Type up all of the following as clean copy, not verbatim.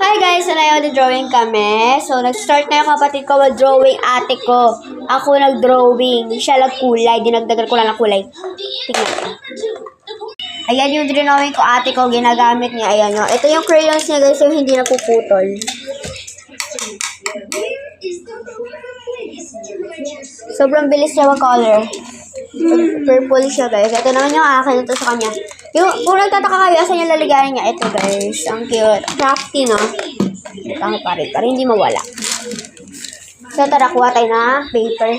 Hi guys! So ngayon nag-drawing kami. So nag-start na yung kapatid ko mag-drawing ate ko. Ako nag-drawing. Siya nag-kulay. Dinagdagan ko lang ng kulay. Tingnan niyo. Ayan yung drawing ko ate ko. Ginagamit niya. Ayan yun. Ito yung crayons niya guys yung hindi napuputol. Sobrang bilis niya mag-color. Purple siya guys. Ito naman yung akin. Ito sa kanya. Yung, kung nagtataka kayo, asan yung laligayan niya? Ito guys. Ang cute. Crafty, no? Ito pa rin. Para hindi mawala. So, tara, kuha tayo na paper.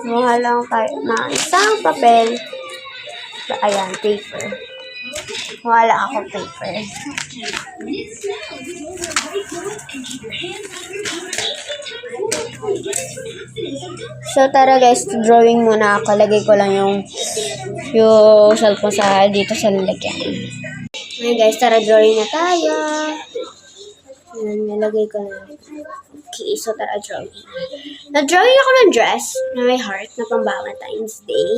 Kuha lang tayo na isang papel. Ayan, paper. Wala ako paper. So, tara guys, drawing muna ako. Lagay ko lang yung cellphone sa dito sa lalagyan. Okay guys, tara drawing na tayo. Ayan, nalagay ko na. Okay, so tara drawing. Na-drawing ako ng dress na may heart na pang Valentine's Day.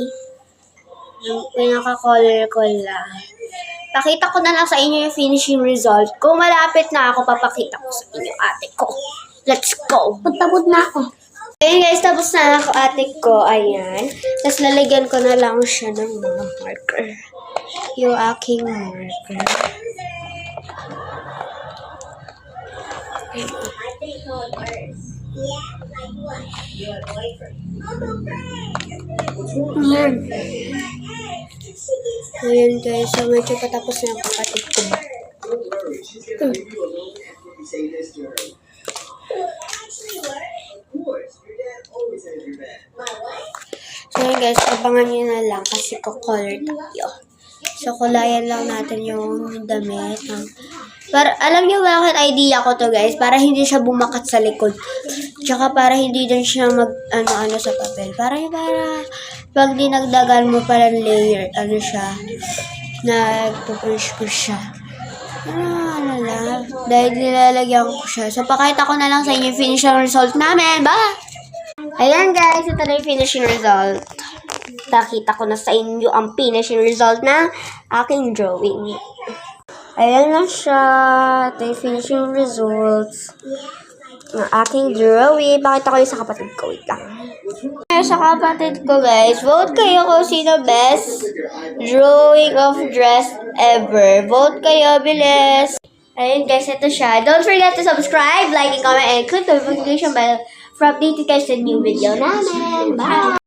Yung pinaka-color ko lang. Pakita ko na lang sa inyo yung finishing result. Kung malapit na ako, papakita ko sa inyo, ate ko. Let's go! Pagtabod na ako. Ayan guys, tapos na ako, ate ko. Ayan. Tapos lalagyan ko na lang siya ng mga marker. Yung aking marker. Ayan. Ayan guys, so medyo patapos na yung kapatid ko ba. So ayan guys, abangan nyo na lang kasi ko-color tayo. So kulayan lang natin yung damit. Para, alam niyo bakit idea ko to guys? Para hindi siya bumakat sa likod. Tsaka para hindi din siya mag ano sa papel. Para pag dinagdagan mo pala layer, ano siya, nagpupush siya. Ano lang. Dahil nilalagyan ko siya. So pakita ko na lang sa inyo yung finishing result namin. Bye! Ayan guys, ito na yung finishing result. Nakita ko na sa inyo ang finishing result na aking drawing. Ayan na siya. Ito yung finishing results ng aking drawing. Pakita ko yung sa kapatid ko. Wait lang. Sa kapatid ko guys, vote kayo kung sino best drawing of dress ever. Vote kayo, bilis. Ayan guys, ito siya. Don't forget to subscribe, like, and comment, and click the notification bell for updated guys sa new video namin. Bye!